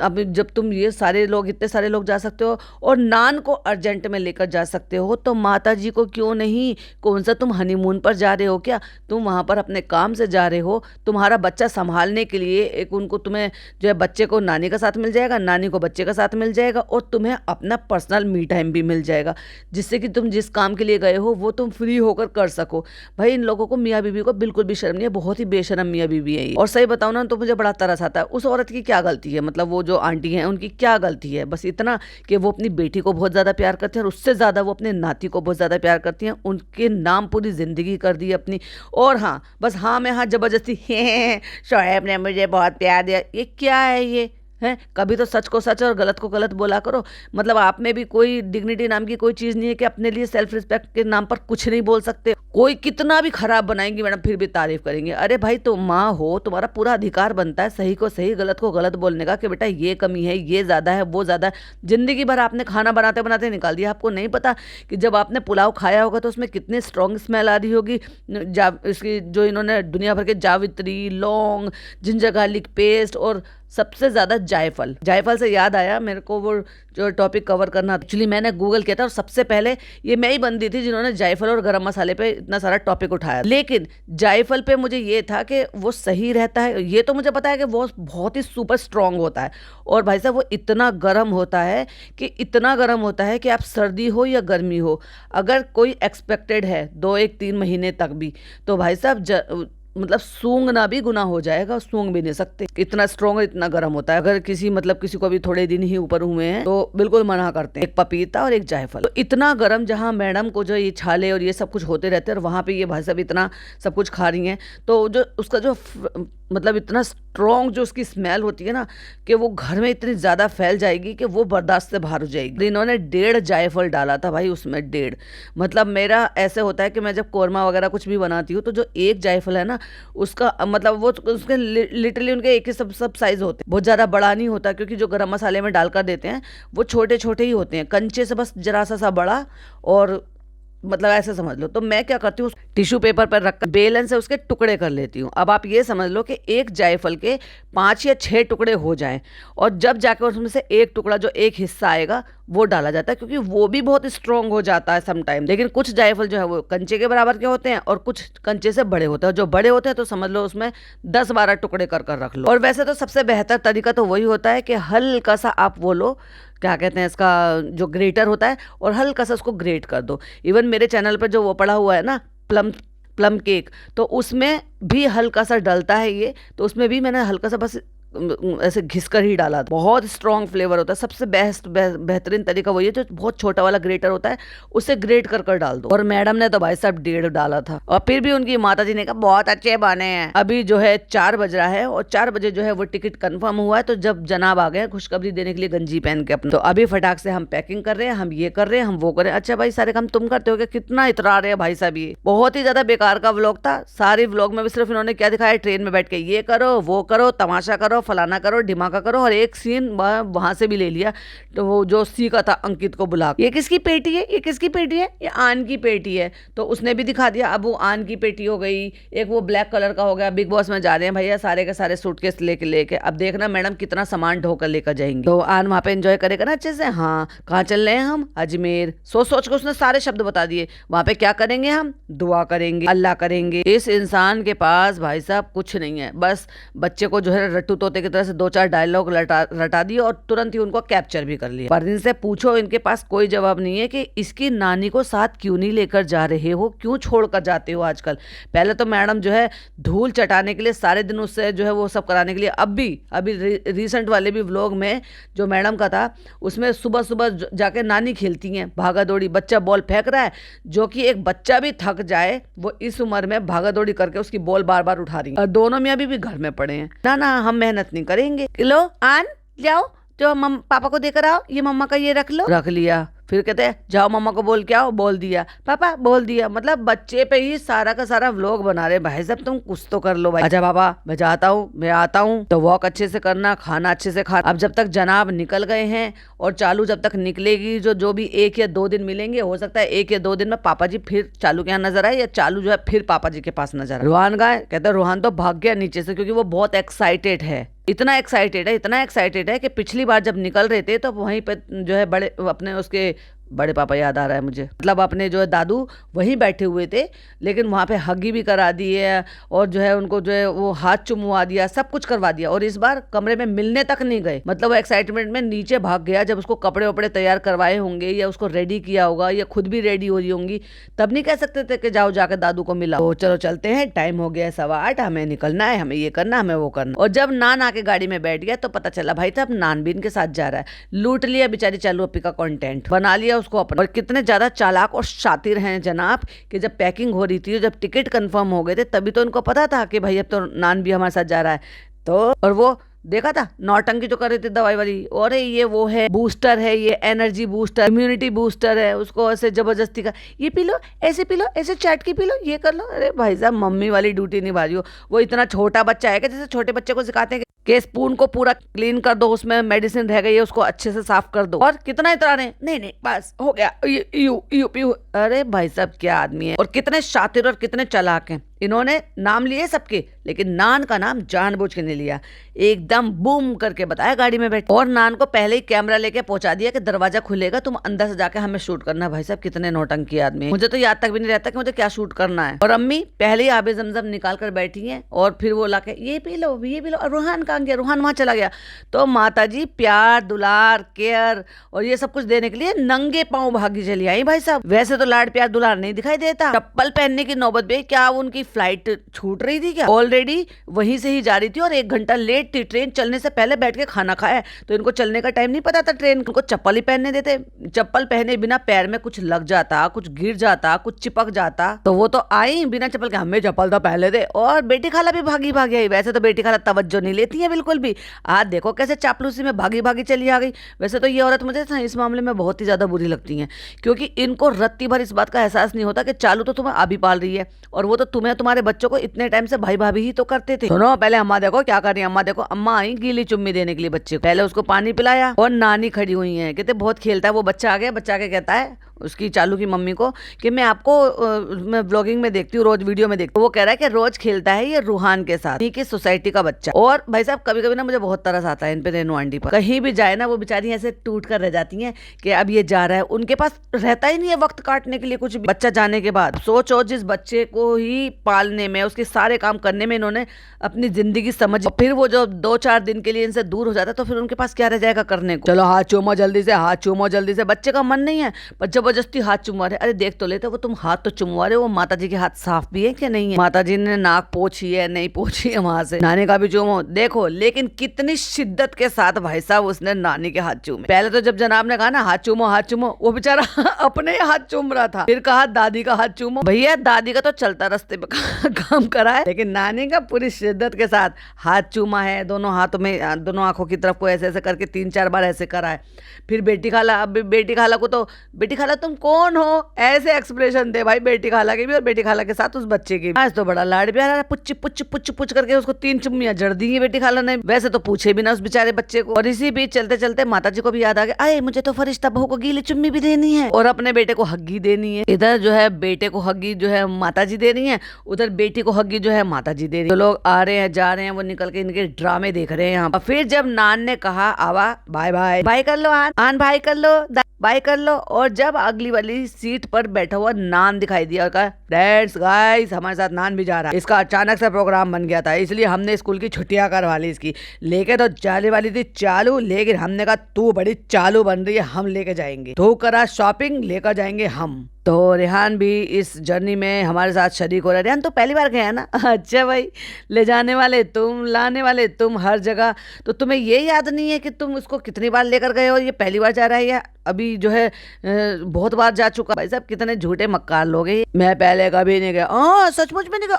अब जब तुम ये सारे लोग, इतने सारे लोग जा सकते हो और नान को अर्जेंट में लेकर जा सकते हो, तो माता जी को क्यों नहीं? कौन सा तुम हनीमून पर जा रहे हो क्या? तुम वहां पर अपने काम से जा रहे हो। तुम्हारा बच्चा संभालने के लिए एक उनको, तुम्हें जो है बच्चे को नानी का साथ मिल जाएगा, नानी को बच्चे का साथ मिल जाएगा, और तुम्हें अपना पर्सनल मी टाइम भी मिल जाएगा, जिससे कि तुम जिस काम के लिए गए हो वो तुम फ्री होकर कर सको। भाई इन लोगों को, मियाँ बीवी को बिल्कुल भी शर्म नहीं है, बहुत ही बेशर्म मियाँ बीवी है ये। और सही बताओ ना तो मुझे बड़ा तरस आता है। उस औरत की क्या गलती है? मतलब वो जो आंटी है उनकी क्या गलती है? बस इतना कि वो अपनी बेटी को बहुत ज्यादा प्यार करते हैं, और उससे ज्यादा वो अपने नाती को बहुत ज्यादा प्यार करती हैं। उनके नाम पूरी जिंदगी कर दी अपनी। और हाँ, बस हाँ में हाँ जबरदस्ती शोएब ने मुझे बहुत प्यार दिया, ये क्या है ये? है, कभी तो सच को सच और गलत को गलत बोला करो। मतलब आप में भी कोई डिग्निटी नाम की कोई चीज नहीं है कि अपने लिए सेल्फ रिस्पेक्ट के नाम पर कुछ नहीं बोल सकते? कोई कितना भी खराब बनाएंगी मैडम फिर भी तारीफ करेंगे। अरे भाई तुम माँ हो, तुम्हारा पूरा अधिकार बनता है सही को सही, गलत को गलत बोलने का, कि बेटा ये कमी है, ये ज्यादा है, वो ज्यादा है। जिंदगी भर आपने खाना बनाते बनाते निकाल दिया। आपको नहीं पता कि जब आपने पुलाव खाया होगा तो उसमें कितनी स्ट्रॉन्ग स्मेल आ रही होगी, इसकी जो इन्होंने दुनिया भर के जावित्री, लौंग, जिंजर गार्लिक पेस्ट और सबसे ज्यादा जायफल। जायफल से याद आया मेरे को, वो जो टॉपिक कवर करना, एक्चुअली मैंने गूगल किया था और सबसे पहले ये मैं ही बंदी थी जिन्होंने जायफल और गरम मसाले पे इतना सारा टॉपिक उठाया। लेकिन जायफल पे मुझे ये था कि वो सही रहता है, ये तो मुझे पता है कि वो बहुत ही सुपर स्ट्रांग होता है। और भाई साहब वो इतना गर्म होता है कि इतना गर्म होता है कि आप सर्दी हो या गर्मी हो, अगर कोई एक्सपेक्टेड है 2-1-3 महीने तक भी, तो भाई साहब मतलब सूंघना भी गुनाह हो जाएगा, सूंघ भी नहीं सकते, इतना स्ट्रॉन्ग, इतना गर्म होता है। अगर किसी को भी थोड़े दिन ही ऊपर हुए हैं तो बिल्कुल मना करते हैं। एक पपीता और एक जायफल, तो इतना गर्म, जहां मैडम को जो ये छाले और ये सब कुछ होते रहते हैं और वहां पे ये भाई साहब इतना सब कुछ खा रही हैं, तो जो उसका जो मतलब इतना स्ट्रॉन्ग जो उसकी स्मेल होती है ना, कि वो घर में इतनी ज्यादा फैल जाएगी कि वो बर्दाश्त से बाहर हो जाएगी। इन्होंने 1.5 जायफल डाला था भाई उसमें, 1.5। मतलब मेरा ऐसे होता है कि मैं जब कोरमा वगैरह कुछ भी बनाती हूँ तो जो एक जायफल है ना, उसका मतलब वो उसके लिटरली उनके एक ही सब साइज होते हैं, बहुत ज्यादा बड़ा नहीं होता, क्योंकि जो गरम मसाले में डालकर देते हैं वो छोटे छोटे ही होते हैं, कंचे से बस जरा सा बड़ा, और मतलब ऐसे समझ लो। तो मैं क्या करती हूँ, टिश्यू पेपर पर रखकर बेलन से उसके टुकड़े कर लेती हूँ। अब आप ये समझ लो कि एक जायफल के 5 या 6 टुकड़े हो जाएं, और जब जाकर उसमें से एक टुकड़ा, जो एक हिस्सा आएगा, वो डाला जाता है, क्योंकि वो भी बहुत स्ट्रोंग हो जाता है समटाइम। लेकिन कुछ जायफल जो है वो कंचे के बराबर के होते हैं और कुछ कंचे से बड़े होते हैं। जो बड़े होते हैं तो समझ लो उसमें 10-12 टुकड़े कर कर रख लो। और वैसे तो सबसे बेहतर तरीका तो वही होता है कि हल्का सा आप वो लो, क्या कहते हैं इसका, जो ग्रेटर होता है, और हल्का सा उसको ग्रेट कर दो। इवन मेरे चैनल पर जो वो पड़ा हुआ है ना, प्लम प्लम केक, तो उसमें भी हल्का सा डलता है ये, तो उसमें भी मैंने हल्का सा बस ऐसे घिसकर ही डाला। बहुत स्ट्रॉन्ग फ्लेवर होता है। सबसे बेहतरीन तरीका वही है, जो बहुत छोटा वाला ग्रेटर होता है उसे ग्रेट कर कर डाल दो। और मैडम ने तो भाई साहब 1.5 डाला था, और फिर भी उनकी माता जी ने कहा बहुत अच्छे बने हैं। अभी जो है 4 बज रहा है, और 4 बजे जो है वो टिकट कंफर्म हुआ है। तो जब जनाब आ गए खुशखबरी देने के लिए गंजी पहन के अपने, तो अभी फटाक से हम पैकिंग कर रहे हैं, हम ये कर रहे हैं, हम वो कर रहे हैं। अच्छा भाई सारे काम तुम करते हो क्या? कितना इतरा रहे हैं भाई साहब। ये बहुत ही ज्यादा बेकार का व्लॉग था। सारे व्लॉग में भी सिर्फ इन्होंने क्या दिखाया, ट्रेन में बैठ के ये करो, वो करो, तमाशा करो, फलाना करो, ढिमाका करो, और एक सीन वहां से भी ले लिया। तो वो जो सीखा था अंकित को बुला, ये किसकी पेटी है, ये किसकी पेटी है, ये आन की पेटी है, तो उसने भी दिखा दिया। अब वो आन की पेटी हो गई, एक वो ब्लैक कलर का हो गया। बिग बॉस में जा रहे हैं भैया सारे के सारे सूटकेस लेके अब देखना मैडम कितना सामान ढोकर लेकर जाएंगे। तो आन वहां पे एंजॉय करेगा ना अच्छे से। हाँ, कहाँ चल रहे हैं हम? अजमेर। सोच के उसने सारे शब्द बता दिए। वहां पे क्या करेंगे हम? दुआ करेंगे, अल्लाह करेंगे। इस इंसान के पास भाई साहब कुछ नहीं है, बस बच्चे को जो है रट्टू तोते की तरह से 2-4 डायलॉग रटा दिए और तुरंत ही उनको कैप्चर भी कर लिया। पर इनसे पूछो, इनके पास कोई जवाब नहीं है कि इसकी नानी को साथ क्यों नहीं लेकर जा रहे हो, क्यों छोड़ कर जाते हो आजकल। पहले तो मैडम जो है धूल चटाने के लिए सारे दिन उससे जो है वो सब कराने के लिए, अभी रिसेंट वाले भी व्लॉग में जो मैडम का था उसमें सुबह सुबह जाके नानी खेलती हैं भागा दौड़ी। बच्चा बॉल फेंक रहा है, जो कि एक बच्चा भी थक जाए वो इस उम्र में भागा दौड़ी करके उसकी बॉल बार बार उठा रही है। और दोनों में अभी भी घर में पड़े हैं। ना हम मेहनत नहीं करेंगे। लो आन जाओ, जो पापा को देकर आओ, ये मम्मा का ये रख लो। रख लिया। फिर कहते हैं जाओ मम्मा को बोल के आओ, बोल दिया पापा, बोल दिया। मतलब बच्चे पे ही सारा का सारा व्लॉग बना रहे। भाई साहब तुम कुछ तो कर लो भाई। अच्छा पापा मैं जाता हूँ, मैं आता हूँ। तो वॉक अच्छे से करना, खाना अच्छे से खा। अब जब तक जनाब निकल गए हैं और चालू जब तक निकलेगी, जो भी 1 या 2 दिन मिलेंगे, हो सकता है 1 या 2 दिन में पापा जी फिर चालू के यहाँ नजर आए, या चालू जो है फिर पापा जी के पास नजर आए। रुहान गए, कहते रुहान तो भाग गया नीचे से, क्योंकि वो बहुत एक्साइटेड है। इतना एक्साइटेड है कि पिछली बार जब निकल रहे थे तो वहीं पे जो है बड़े अपने उसके बड़े पापा याद आ रहा है मुझे, मतलब अपने जो है दादू वहीं बैठे हुए थे, लेकिन वहाँ पे हगी भी करा दी है और जो है उनको जो है वो हाथ चुमवा दिया, सब कुछ करवा दिया। और इस बार कमरे में मिलने तक नहीं गए, मतलब वो एक्साइटमेंट में नीचे भाग गया। जब उसको कपड़े वपड़े तैयार करवाए होंगे या उसको रेडी किया होगा या खुद भी रेडी हो रही होंगी, तब नहीं कह सकते थे कि जाओ जाकर दादू को मिला। तो चलो चलते हैं, टाइम हो गया 8:15, हमें निकलना है, हमें ये करना, हमें वो करना। और जब नान आके गाड़ी में बैठ गया तो पता चला भाई साहब नान भी इनके साथ जा रहा है। लूट लिया बेचारी चालू अपी का कंटेंट, बना लिया उसको अपना। और कितने ज्यादा चालाक और शातिर हैं जनाब कि जब पैकिंग हो रही थी, जब टिकट कंफर्म हो गए थे, तभी तो इनको पता था कि भाई अब तो नान भी हमारे साथ जा रहा है। तो और वो देखा था नौटंकी जो कर रहे थे दवाई वाली, और ये वो है बूस्टर है, ये एनर्जी बूस्टर, इम्यूनिटी बूस्टर है, उसको ऐसे जबरदस्ती का ये पी लो, ऐसे चाट के पी लो, ये कर लो। अरे भाई साहब मम्मी वाली ड्यूटी निभा रही हो। वो इतना छोटा बच्चा है कि जैसे छोटे बच्चे को सिखाते हैं कि स्पून को पूरा क्लीन कर दो, उसमें मेडिसिन रह गई है उसको अच्छे से साफ कर दो। और कितना इतना नहीं बस हो गया, यू। अरे भाई साहब क्या आदमी है, और कितने शातिर और कितने चालाक हैं। इन्होंने नाम लिए सबके, लेकिन नान का नाम जानबूझ के नहीं लिया, एकदम बूम करके बताया गाड़ी में बैठ। और नान को पहले ही कैमरा लेके पहुंचा दिया कि दरवाजा खुलेगा, तुम अंदर से जाके हमें शूट करना। भाई साहब कितने नौटंकी आदमी है, मुझे तो याद तक भी नहीं रहता कि मुझे क्या शूट करना है। और अम्मी पहले ही आबे जमजम निकाल कर बैठी है, और फिर वो लाके ये पी लो। और रूहान कहाँ गया? रूहान वहां चला गया। तो माता जी प्यार दुलार केयर और ये सब कुछ देने के लिए नंगे पांव भागी चली आई भाई साहब। वैसे तो लाड प्यार दुलार नहीं दिखाई देता। चप्पल पहनने की नौबत पे क्या उनकी फ्लाइट छूट रही थी क्या? ऑलरेडी वहीं से ही जा रही थी और 1 घंटा लेट थी। ट्रेन चलने से पहले बैठ के खाना खाया, तो इनको चलने का टाइम नहीं पता था। ट्रेन को चप्पल ही पहनने देते, चप्पल पहने बिना पैर में कुछ लग जाता, कुछ गिर जाता, कुछ चिपक जाता। तो वो तो आई बिना चप्पल के, हमें चप्पल तो पहले दे। और बेटी खाला भी भागी आई। वैसे तो बेटी खाला तवज्जो नहीं लेती है बिल्कुल भी। आज देखो कैसे चापलूसी में भागी चली आ गई। वैसे तो ये औरत मुझे इस मामले में बहुत ही ज्यादा बुरी लगती है, क्योंकि इनको रत्ती भर इस बात का एहसास नहीं होता कि चालू तो तुम्हें अभी पाल रही है, और वो तो तुम्हें तुम्हारे बच्चों को इतने टाइम से भाई भाभी ही तो करते थे। सुनो पहले अम्मा देखो क्या कर रही है। अम्मा देखो, अम्मा आई गीली चुम्मी देने के लिए बच्चे को, पहले उसको पानी पिलाया, और नानी खड़ी हुई है, कहते बहुत खेलता है वो बच्चा। आ गया, बच्चा के कहता है उसकी चालू की मम्मी को कि मैं आपको मैं ब्लॉगिंग में देखती हूँ, रोज वीडियो में देखती हूँ। वो कह रहा है कि रोज खेलता है ये रूहान के साथ, की सोसाइटी का बच्चा। और भाई साहब कभी कभी ना मुझे बहुत तरस आता है इन पे, रेनू आंटी पर। कहीं भी जाए ना वो बेचारी ऐसे टूट कर रह जाती हैं कि अब ये जा रहा है, उनके पास रहता ही नहीं है वक्त काटने के लिए कुछ भी। बच्चा जाने के बाद सोचो, जिस बच्चे को ही पालने में, उसके सारे काम करने में इन्होंने अपनी जिंदगी समझ, फिर वो जो 2-4 दिन के लिए इनसे दूर हो जाता है तो फिर उनके पास क्या रह जाएगा करने को। चलो हाथ चूमो जल्दी से, हाथ चूमो जल्दी से। बच्चे का मन नहीं है पर जबरदस्ती हाथ चुमवा रहे। अरे देख तो लेते वो, तुम हाथ तो चुमवा रहे हो, वो माता जी के हाथ साफ भी है क्या नहीं है? माता जी ने नाक पोछी है नहीं पोछी है वहां से? नानी का भी चूमो देखो, लेकिन कितनी शिद्दत के साथ भाई साहब उसने नानी के हाथ चूमे। पहले तो जब जनाब ने कहा ना हाथ चूमो, वो बेचारा अपने ही हाथ चूम रहा था। फिर कहा दादी का हाथ चूमो। भैया दादी का तो चलता रास्ते पे काम करा है, लेकिन नानी का पूरी शिद्दत के साथ हाथ चूमा है। दोनों हाथों में, दोनों आंखों की तरफ को ऐसे ऐसे करके 3-4 बार ऐसे करा है। फिर बेटी खाला, अब बेटी खाला को तो, बेटी खाला तुम कौन हो, ऐसे एक्सप्रेशन थे भाई बेटी खाला के भी और बेटी खाला के साथ उस बच्चे के भी। आज तो बड़ा लाड प्यार, पुच्ची पुच्ची पुच्ची पुच करके उसको 3 चुम्मियां जड़ दी है बेटी खाला ने। वैसे तो पूछे भी ना उस बेचारे बच्चे को। और इसी बीच चलते चलते माता जी को भी याद आ गया, अरे मुझे तो फरिश्ता बहू को गीली चुम्मी भी देनी है और अपने बेटे को हग्गी देनी है। इधर जो है बेटे को हग्गी जो है माता जी दे रही है, उधर बेटी को हग्गी जो है माता जी दे रही है। तो लोग आ रहे हैं जा रहे हैं, वो निकल के इनके ड्रामे देख रहे हैं यहाँ पर। फिर जब नान ने कहा आवा बाय बाय, बाय कर लो आन भाई कर लो, बाय कर लो। और जब अगली वाली सीट पर बैठा हुआ नान दिखाई दिया और कहा दैट्स गाइस हमारे साथ नान भी जा रहा है। इसका अचानक से प्रोग्राम बन गया था, इसलिए हमने स्कूल की छुट्टियां करवा ली इसकी। लेके तो जाने वाली थी चालू, लेकिन हमने कहा तू बड़ी चालू बन रही है, हम लेके जाएंगे। तू करा शॉपिंग, लेकर जाएंगे हम। तो रेहान भी इस जर्नी में हमारे साथ शरीक हो रहा है। रेहान तो पहली बार गया ना? अच्छा भाई, ले जाने वाले तुम, लाने वाले तुम, हर जगह। तो तुम्हें ये याद नहीं है कि तुम उसको कितनी बार लेकर गए हो? ये पहली बार जा रहा है या अभी जो है बहुत बार जा चुका? भाई साहब कितने झूठे मक्कार लोग हैं। मैं पहले कभी नहीं गया, सचमुच में नहीं गया।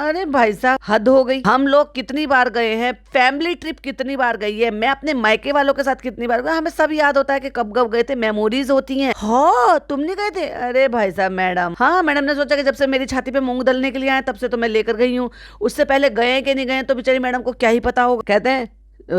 अरे भाई साहब हद हो गई। हम लोग कितनी बार गए हैं, फैमिली ट्रिप कितनी बार गई है, मैं अपने मायके वालों के साथ कितनी बार गया, हमें सब याद होता है कि कब कब गए थे, मेमोरीज होती हैं। हाँ तुम नहीं गए थे? अरे भाई साहब मैडम, हाँ मैडम ने सोचा कि जब से मेरी छाती पे मूंग दलने के लिए आए तब से तो मैं लेकर गई हूँ, उससे पहले गए कि नहीं गए तो बेचारी मैडम को क्या ही पता होगा। कहते हैं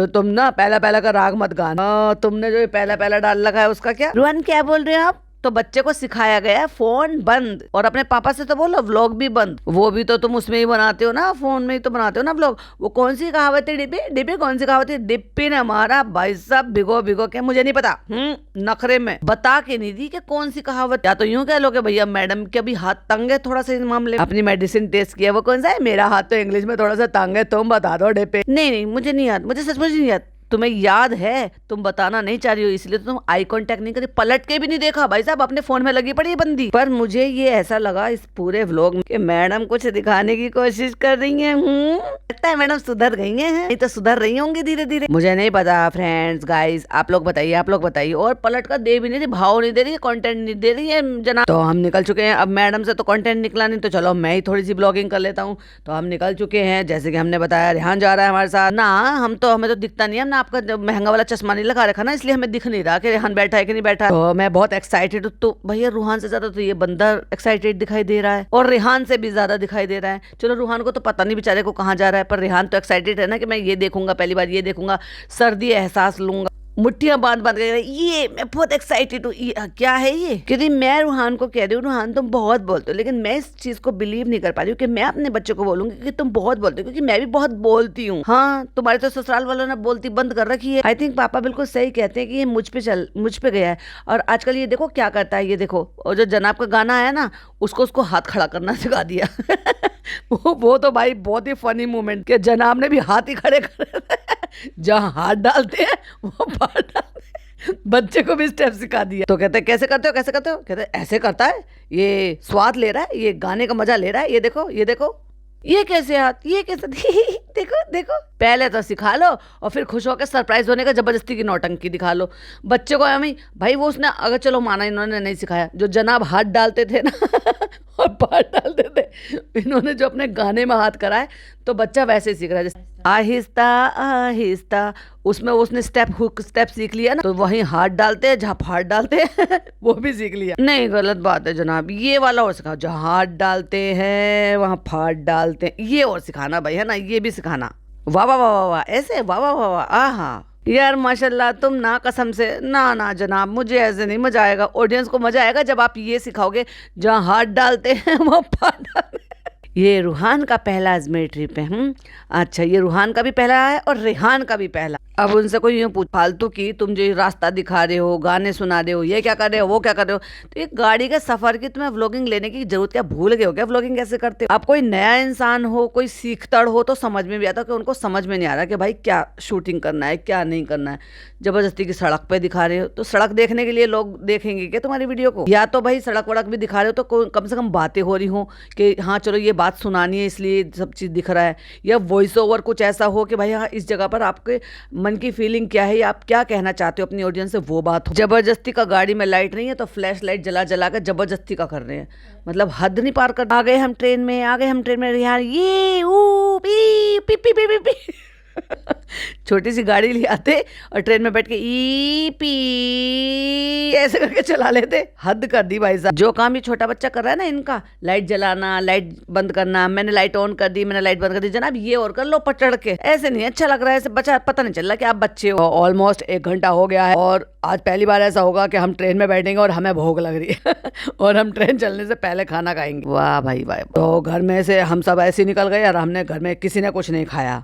तुम ना पहला पहला का राग मत गाना, तुमने जो पहला पहला डाल रखा है उसका क्या? रोहन क्या बोल रहे हो आप? तो बच्चे को सिखाया गया फोन बंद, और अपने पापा से तो बोलो व्लॉग भी बंद। वो भी तो तुम उसमें ही बनाते हो ना, फोन में ही तो बनाते हो ना व्लॉग। वो कौन सी कहावत है डिप्पी? डिप्पी कौन सी कहावत है? डिप्पी ने हमारा भाई साहब भिगो भिगो के, मुझे नहीं पता, नखरे में बता के नहीं दी कि कौन सी कहावत। या तो यूं कह लो कि भैया मैडम के अभी हाथ तंग है थोड़ा सा इस मामले। अपनी मेडिसिन टेस्ट किया, वो कौन सा है? मेरा हाथ तो इंग्लिश में थोड़ा सा तंग है, तुम बता दो डिप्पी। नहीं मुझे नहीं याद, मुझे सचमुच नहीं याद। तुम्हें याद है, तुम बताना नहीं चाह रही हो इसलिए तो तुम आई कांटेक्ट नहीं करी, पलट के भी नहीं देखा। भाई साहब अपने फोन में लगी पड़ी है बंदी। पर मुझे ये ऐसा लगा इस पूरे व्लॉग में कि मैडम कुछ दिखाने की कोशिश कर रही हैं। लगता है मैडम सुधर गई हैं, नहीं तो सुधर रही होंगी धीरे धीरे, मुझे नहीं पता। फ्रेंड्स गाइस आप लोग बताइए। और पलट कर दे भी नहीं रही, भाव नहीं दे रही है, कंटेंट नहीं दे रही है जनाब। तो हम निकल चुके हैं, अब मैडम से तो कंटेंट निकला नहीं, तो चलो मैं ही थोड़ी सी ब्लॉगिंग कर लेता हूँ। तो हम निकल चुके हैं, जैसे कि हमने बताया रेहान जा रहा है हमारे साथ ना। हमें तो दिखता नहीं है, हमने आपका जब महंगा वाला चश्मा नहीं लगा रखा ना, इसलिए हमें दिख नहीं रहा कि रेहान बैठा है कि नहीं बैठा। तो मैं बहुत एक्साइटेड हूँ। तो भैया रूहान से ज्यादा तो ये बंदा एक्साइटेड दिखाई दे रहा है, और रेहान से भी ज्यादा दिखाई दे रहा है। चलो रूहान को तो पता नहीं बेचारे को कहाँ जा रहा है, पर रेहान तो एक्साइटेड है ना कि मैं ये देखूंगा, पहली बार ये देखूंगा, सर्दी एहसास लूंगा। मुट्ठियां बांध बांध के ये मैं बहुत एक्साइटेड हूँ। क्या है ये? क्योंकि मैं रूहान को कह रही हूँ रूहान तुम बहुत बोलते हो, लेकिन मैं इस चीज को बिलीव नहीं कर पा रही हूँ कि मैं अपने बच्चे को बोलूंगी कि तुम बहुत बोलते हो, क्योंकि मैं भी बहुत बोलती हूँ। हाँ तुम्हारे तो ससुराल वालों ने बोलती बंद कर रखी है। आई थिंक पापा बिल्कुल सही कहते हैं कि ये मुझ पे गया है। और आजकल ये देखो क्या करता है, ये देखो। और जो जनाब का गाना आया ना, उसको हाथ खड़ा करना सिखा दिया। वो तो भाई बहुत ही फनी मोमेंट कि जनाब ने भी हाथ ही खड़े कर जहाँ हाथ डालते हैं वो बाहर डालते हैं। बच्चे को भी स्टेप सिखा दिया। तो कहते हैं कैसे करते हो? कहते हैं ऐसे करता है, ये स्वाद ले रहा है, ये गाने का मजा ले रहा है, ये देखो ये कैसे हाथ, ये कैसे देखो। पहले तो सिखा लो और फिर खुश होकर सरप्राइज होने का जबरदस्ती की नौटंकी दिखा लो बच्चे को। हमें भाई वो उसने अगर चलो माना इन्होंने नहीं सिखाया, जो जनाब हाथ डालते थे ना और पार डालते थे, इन्होंने जो अपने गाने में हाथ कराए तो बच्चा वैसे ही सीख रहा है, जैसे आहिस्ता आहिस्ता। उसमें उसने स्टेप सीख लिया ना, तो वहीं हाथ डालते हैं जहाँ हाथ डालते हैं वो भी सीख लिया। नहीं गलत बात है जनाब, ये वाला और सिखाओ, जहाँ हाथ डालते हैं वहाँ फाट डालते हैं, ये और सिखाना भाई, है ना, ये भी सिखाना। वाह वाह वाह वाह, ऐसे वाह वाह वाह वाह, आहा यार माशाल्लाह, तुम ना कसम से, ना ना जनाब, मुझे ऐसे नहीं मजा आएगा। ऑडियंस को मजा आएगा जब आप ये सिखाओगे जहाँ हाथ डालते हैं वो पाँव डालते हैं। ये रूहान का पहला अजमेर ट्रिप है। अच्छा, ये रूहान का भी पहला है और रेहान का भी पहला। अब उनसे कोई यूं पूछ फालतू की, तुम जो ये रास्ता दिखा रहे हो, गाने सुना रहे हो, ये क्या कर रहे हो, वो क्या कर रहे हो, तो ये गाड़ी के सफर की तुम्हें व्लॉगिंग लेने की जरूरत क्या? भूल गए हो क्या व्लॉगिंग कैसे करते हो? आप कोई नया इंसान हो, कोई सीखतड़ हो तो समझ में भी आता, कि उनको समझ में नहीं आ रहा कि भाई क्या शूटिंग करना है, क्या नहीं करना है। जबरदस्ती की सड़क पे दिखा रहे हो, तो सड़क देखने के लिए लोग देखेंगे क्या तुम्हारी वीडियो को? या तो भाई सड़क वड़क भी दिखा रहे हो तो कम से कम बातें हो रही हो कि हाँ चलो ये बात सुनानी है इसलिए सब चीज़ दिख रहा है। या वॉइस ओवर कुछ ऐसा हो कि भाई हाँ इस जगह पर आपके मन की फीलिंग क्या है या आप क्या कहना चाहते हो अपनी ऑडियंस से, वो बात हो। जबरदस्ती का गाड़ी में लाइट नहीं है तो फ्लैश लाइट जला जला कर जबरदस्ती का कर रहे हैं, मतलब हद नहीं पार कर। आ गए हम ट्रेन में, आ गए हम ट्रेन में, यार ये ऊ P P P P P, P. छोटी सी गाड़ी ले आते और ट्रेन में बैठ के ई पी ऐसे करके चला लेते। हद कर दी भाई साहब। जो काम ये छोटा बच्चा कर रहा है ना इनका, लाइट जलाना, लाइट बंद करना, मैंने लाइट ऑन कर दी, मैंने लाइट बंद कर दी, जनाब ये और कर लो पचड़ के, ऐसे नहीं अच्छा लग रहा है। ऐसे बच्चा पता नहीं चल रहा कि आप बच्चे हो। ऑलमोस्ट 1 घंटा हो गया है और आज पहली बार ऐसा होगा कि हम ट्रेन में बैठेंगे और हमें भूख लग रही है और हम ट्रेन चलने से पहले खाना खाएंगे। वाह भाई वाह। तो घर में से हम सब ऐसे निकल गए और हमने घर में किसी ने कुछ नहीं खाया,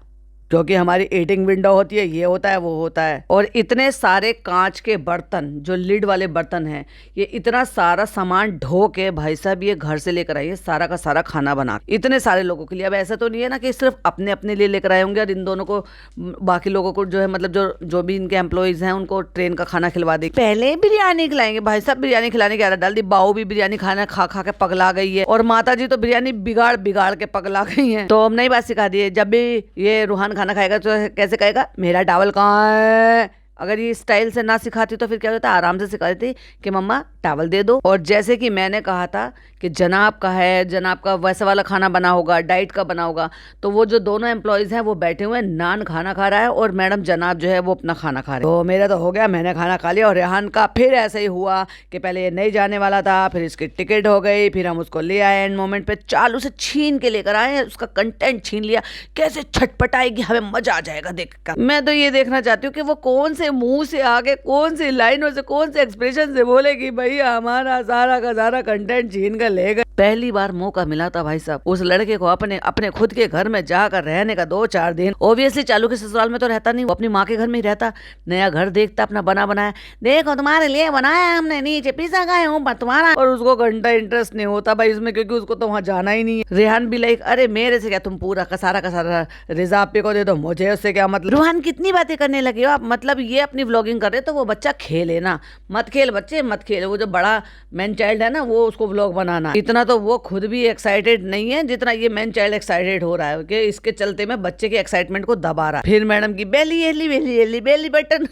क्योंकि हमारी ईटिंग विंडो होती है, ये होता है वो होता है। और इतने सारे कांच के बर्तन, जो लिड वाले बर्तन हैं, ये इतना सारा सामान ढो के भाई साहब ये घर से लेकर आइए, सारा का सारा खाना बना इतने सारे लोगों के लिए। अब ऐसा तो नहीं है ना कि सिर्फ अपने अपने लिए लेकर आए होंगे और इन दोनों को, बाकी लोगों को जो है मतलब जो भी इनके एम्प्लॉयज हैं उनको ट्रेन का खाना खिलवा देंगे। पहले बिरयानी खिलाएंगे भाई साहब, बिरयानी खिलाने की आदत डाल दी। बाऊ भी बिरयानी खाना खा खा के पगला गई है और माता जी तो बिरयानी बिगाड़ बिगाड़ के पगला गई है। तो हम नई बात सिखा दी है, जब भी ये रूहान खाना खाएगा तो कैसे कहेगा, मेरा टावल कहाँ है? अगर ये स्टाइल से ना सिखाती तो फिर क्या होता, आराम से सिखा देती कि मम्मा टावल दे दो। और जैसे कि मैंने कहा था कि जनाब का है, जनाब का वैसा वाला खाना बना होगा, डाइट का बना होगा, तो वो जो दोनों एम्प्लॉयज हैं वो बैठे हुए हैं, नान खाना खा रहा है और मैडम जनाब जो है वो अपना खाना खा रहे हैं। तो मेरा तो हो गया, मैंने खाना खा लिया। और रेहान का फिर ऐसा ही हुआ कि पहले ये नहीं जाने वाला था, फिर इसकी टिकट हो गई, फिर हम उसको ले आए एंड मोमेंट पे, चालू से छीन के लेकर आए, उसका कंटेंट छीन लिया। कैसे छटपटाएगी, हमें मजा आ जाएगा देखकर। मैं तो ये देखना चाहती हूँ कि वो कौन से मुंह से आगे, कौन सी लाइनों से, कौन से एक्सप्रेशन से बोलेगी भैया हमारा सारा का सारा कंटेंट छीन कर ले गए। पहली बार मौका मिला था भाई साहब उस लड़के को अपने अपने खुद के घर में जाकर रहने का 2-4 दिन। ओब्वियसली चालू के ससुराल में तो रहता नहीं, वो अपनी माँ के घर में ही रहता, नया घर देखता अपना बना बनाया। देखो तुम्हारे लिए बनाया हमने, नीचे पिज्जा खाए हूँ पर तुम्हारा। और उसको घंटा इंटरेस्ट नहीं होता भाई इसमें, क्योंकि उसको तो वहां जाना ही नहीं है। रेहान भी लाइक, अरे मेरे से क्या, तुम पूरा का सारा रिजा पे को दे दो, मुझे उससे क्या मतलब। रूहान कितनी बातें करने लगे हो आप, मतलब ये अपनी व्लॉगिंग कर रहे तो वो बच्चा खेले ना, मत खेल बच्चे मत खेल। वो जो बड़ा मैन चाइल्ड है ना, वो उसको व्लॉग बनाना, इतना तो वो खुद भी एक्साइटेड नहीं है जितना ये मैन चाइल्ड एक्साइटेड हो रहा है कि इसके चलते में बच्चे के एक्साइटमेंट को दबा रहा है। फिर मैडम की बेली एली बेली एली बेली बटन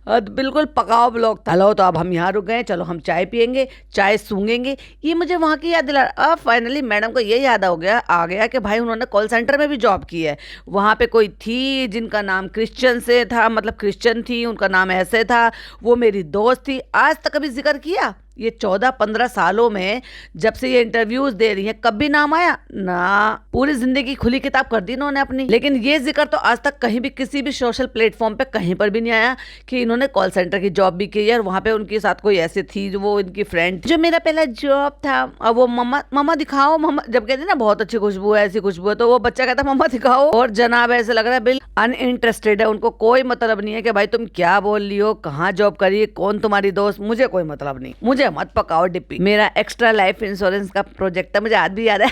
बिल्कुल पकाओ ब्लॉग था। हेलो, तो अब हम यहाँ रुक गए, चलो हम चाय पियेंगे, चाय सूंघेंगे। ये मुझे वहाँ की याद दिला। अब फाइनली मैडम को ये याद आ गया कि भाई उन्होंने कॉल सेंटर में भी जॉब की है। वहाँ पे कोई थी जिनका नाम क्रिश्चियन से था, मतलब क्रिश्चियन थी, उनका नाम ऐसे था, वो मेरी दोस्त थी। आज तक कभी जिक्र किया? ये 14-15 सालों में जब से ये इंटरव्यूज दे रही है, कभी नाम आया ना? पूरी जिंदगी खुली किताब कर दी इन्होंने अपनी। लेकिन ये जिक्र तो आज तक कहीं भी किसी भी सोशल प्लेटफॉर्म पे कहीं पर भी नहीं आया कि इन्होंने कॉल सेंटर की जॉब भी की है और वहां पे उनके साथ कोई ऐसी थी जो वो इनकी फ्रेंड, जो मेरा पहला जॉब था। और वो मम्मा दिखाओ, मम्मा जब कहते ना बहुत अच्छी खुशबू है, ऐसी खुशबू है, तो वो बच्चा कहता मम्मा दिखाओ। और जनाब ऐसे लग रहा है बिल्कुल अनइंटरेस्टेड है, उनको कोई मतलब नहीं है कि भाई तुम क्या बोल रही हो, कहाँ जॉब करी, कौन तुम्हारी दोस्त, मुझे कोई मतलब नहीं, मुझे मत पकाओ डिप्पी। मेरा एक्स्ट्रा लाइफ इंश्योरेंस का प्रोजेक्ट था, मुझे आज भी याद है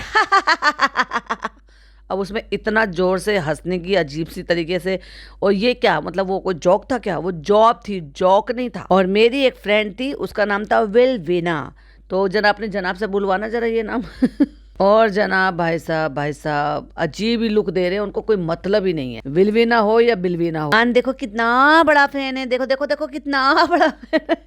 अब उसमें इतना जोर से हंसने की अजीब सी तरीके से, और ये क्या मतलब, वो कोई जोक था क्या? वो जॉब थी, जोक नहीं था। और मेरी एक फ्रेंड थी, उसका नाम था विलवीना। तो जरा अपने जनाब से बुलवाना जरा ये नाम और जनाब भाई साहब अजीब ही लुक दे रहे हैं, उनको कोई मतलब ही नहीं है, विलवीना हो या बिलवीना हो। देखो कितना बड़ा फैन है, देखो देखो देखो कितना बड़ा फैन है।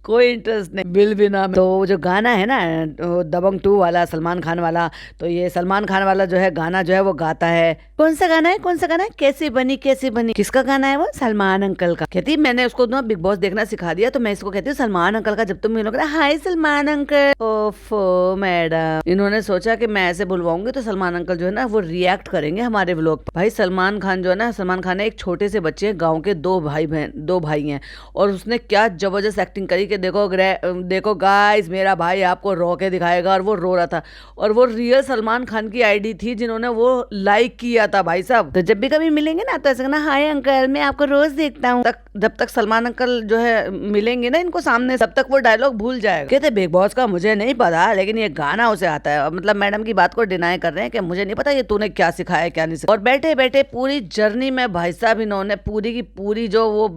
कोई इंटरेस्ट नहीं, बिल भी ना। तो वो जो गाना है ना, वो दबंग 2 वाला, सलमान खान वाला, तो ये सलमान खान वाला जो है गाना जो है वो गाता है। कौन सा गाना है, कौन सा गाना है? कैसे बनी कैसे बनी, किसका गाना है वो? सलमान अंकल का। कहती मैंने उसको ना बिग बॉस देखना सिखा दिया, तो मैं इसको कहती हूँ सलमान अंकल का। जब तुम मिलोगे, हाय सलमान अंकल। ओफो मैडम, इन्होंने सोचा कि मैं ऐसे बुलवाऊंगी तो सलमान अंकल जो है ना वो रिएक्ट करेंगे हमारे व्लॉग पर। भाई सलमान खान जो है ना, सलमान खान ने एक छोटे से बच्चे, गाँव के 2 भाई हैं, और उसने क्या जबरदस्त एक्टिंग करी कि देखो गाइस, मेरा भाई आपको रो के दिखाएगा। और वो रो रहा था, और वो रियल सलमान खान की आईडी थी जिन्होंने वो लाइक किया था भाई साहब। तो जब भी कभी मिलेंगे ना तो ऐसे कहना, हाय अंकल मैं आपको रोज देखता हूँ। जब तक सलमान अंकल जो है मिलेंगे ना इनको सामने, तब तक वो डायलॉग भूल जाएगा। कहते बिग बॉस का मुझे नहीं पता, लेकिन ये गाना उसे आता है। मतलब मैडम की बात को डिनाई कर रहे हैं कि मुझे नहीं पता ये तूने क्या सिखाया क्या नहीं सिखाया। और बैठे बैठे पूरी जर्नी में भाई साहब इन्होंने पूरी की पूरी जो वो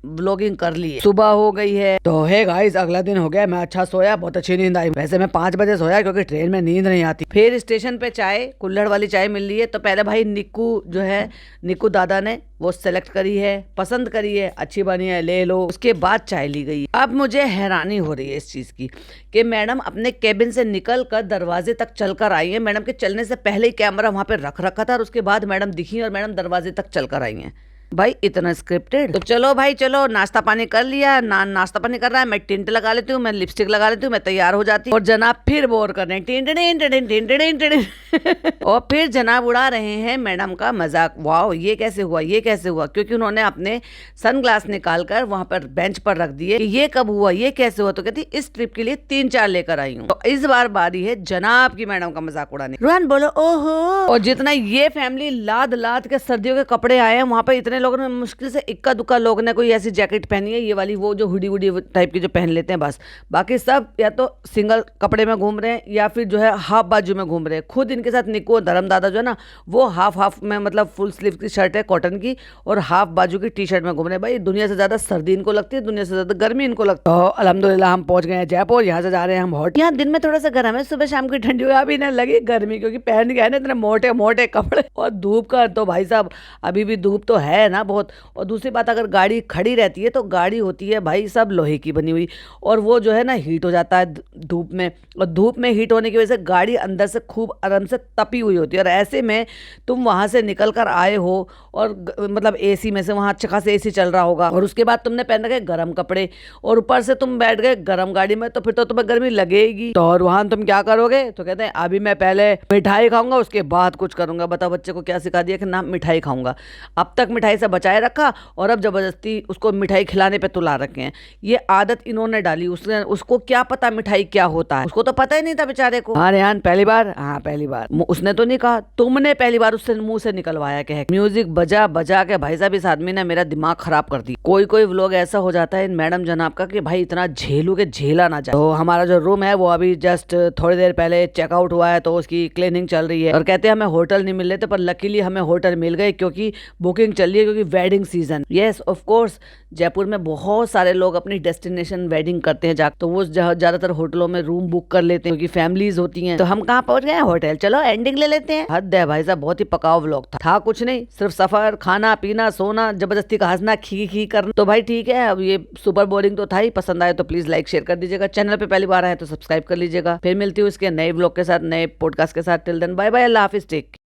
व्लॉगिंग कर ली है। सुबह हो गई है, तो हे गाइस अगला दिन हो गया। मैं अच्छा सोया, बहुत अच्छी नींद आई। वैसे मैं 5 बजे सोया क्योंकि ट्रेन में नींद नहीं आती। फिर स्टेशन पे चाय, कुल्हड़ वाली चाय मिल रही है। तो पहले भाई निक्कू जो है, निक्कू दादा ने वो सेलेक्ट करी है, पसंद करी है, अच्छी बनी है, ले लो। उसके बाद चाय ली गई। अब मुझे हैरानी हो रही है इस चीज की कि मैडम अपने केबिन से निकल कर दरवाजे तक चलकर आई है। मैडम के चलने से पहले ही कैमरा वहां पे रख रखा था, और उसके बाद मैडम दिखी और मैडम दरवाजे तक चलकर आई है। भाई इतना स्क्रिप्टेड? तो चलो भाई चलो, नाश्ता पानी कर लिया, नाश्ता पानी कर रहा है, मैं टिंट लगा लेती हूँ, मैं लिपस्टिक लगा लेती हूँ, मैं तैयार हो जाती हूँ। और जनाब फिर बोर कर रहे हैं, tint tint tint tint tint. और फिर जनाब उड़ा रहे हैं मैडम का मजाक। वाओ ये कैसे हुआ, ये कैसे हुआ? क्योंकि उन्होंने अपने सनग्लास निकाल कर वहां पर बेंच पर रख दिए। ये कब हुआ, ये कैसे हुआ? तो कहती इस ट्रिप के लिए 3-4 लेकर आई हूँ। तो इस बार बारी है जनाब की मैडम का मजाक उड़ाने। रोहन बोलो ओहो। और जितना ये फैमिली लाद लाद के सर्दियों के कपड़े आए हैं, वहां पर इतने लोगों ने मुश्किल से इक्का दुक्का लोग ने कोई ऐसी जैकेट पहनी है, ये वाली वो जो हुडी वुडी टाइप की जो पहन लेते हैं बस। बाकी सब या तो सिंगल कपड़े में घूम रहे हैं या फिर जो है हाफ बाजू में घूम रहे हैं। खुद इनके साथ निक्कू और धर्म दादा जो है ना, वो हाफ में, मतलब फुल स्लीव की शर्ट है कॉटन की, और हाफ बाजू की टी शर्ट में घूम रहे हैं। भाई दुनिया से ज्यादा सर्दी इनको लगती है, दुनिया से ज्यादा गर्मी इनको लगती है। तो अल्हम्दुलिल्लाह हम पहुंच गए हैं जयपुर। यहाँ से जा रहे हैं हम हॉट। यहाँ दिन में थोड़ा सा गर्म है, सुबह शाम की ठंडी हुई। अभी ना लगी गर्मी क्योंकि पहन के आए ना इतने मोटे मोटे कपड़े। और धूप का तो भाई साहब अभी भी धूप तो है ना बहुत। और दूसरी बात, अगर गाड़ी खड़ी रहती है तो गाड़ी होती है भाई सब लोहे की बनी हुई, और वो जो है ना हीट हो जाता है धूप में। और धूप में हीट होने की वजह से गाड़ी अंदर से खूब आराम से तपी हुई होती है। और ऐसे में तुम वहां से निकल कर आए हो, और मतलब एसी में से, वहां अच्छा खासा एसी चल रहा होगा, और उसके बाद तुमने पहन रखे गर्म कपड़े, और ऊपर से तुम बैठ गए गर्म गाड़ी में, तो फिर तो तुम्हें गर्मी लगेगी। तो और वहां तुम क्या करोगे? तो कहते हैं अभी मैं पहले मिठाई खाऊंगा, उसके बाद कुछ करूंगा। बताओ बच्चे को क्या सिखा दिया कि ना मिठाई खाऊंगा। अब तक मिठाई से बचाए रखा, और अब जबरदस्ती उसको मिठाई खिलाने पे तुला रखे हैं। ये आदत इन्होंने डाली। उसको क्या पता मिठाई क्या होता है, उसको तो पता ही नहीं था बेचारे को। हाँ रेहान पहली बार, हाँ पहली बार। उसने तो नहीं कहा, तुमने पहली बार उससे मुंह से निकलवाया। कहे म्यूजिक बजा बजा के भाई साहब इस आदमी ने मेरा दिमाग खराब कर दी। कोई कोई व्लॉग ऐसा हो जाता है इन मैडम जनाब का कि भाई इतना झेलू के झेला ना जाए। तो हमारा जो रूम है वो अभी जस्ट थोड़ी देर पहले चेकआउट हुआ है, तो उसकी क्लीनिंग चल रही है। और कहते हैं हमें होटल नहीं मिल रहे थे, पर लकीली हमें होटल मिल गए क्योंकि बुकिंग चल रही है, क्योंकि wedding season. Yes of course Jaipur में बहुत सारे लोग अपनी डेस्टिनेशन वेडिंग करते हैं तो वो ज्यादातर होटलों में रूम बुक कर लेते हैं क्योंकि फैमिलीज होती हैं। तो हम कहाँ पहुंच गए? होटल। चलो एंडिंग ले लेते हैं। हद है भाई साहब, बहुत ही पकाव व्लॉग था कुछ नहीं, सिर्फ सफर, खाना पीना, सोना, जबरदस्ती का हंसना, खी खी करना। तो भाई ठीक है, अब ये सुपर बोरिंग तो था ही। पसंद आए तो प्लीज लाइक शेयर कर दीजिएगा। चैनल पे पहली बार आए तो सब्सक्राइब कर लीजिएगा। फिर मिलती हूँ इसके नए व्लॉग के साथ, नए पॉडकास्ट के साथ। टिल देन बाय बाय, अल्लाह हाफिज, टेक।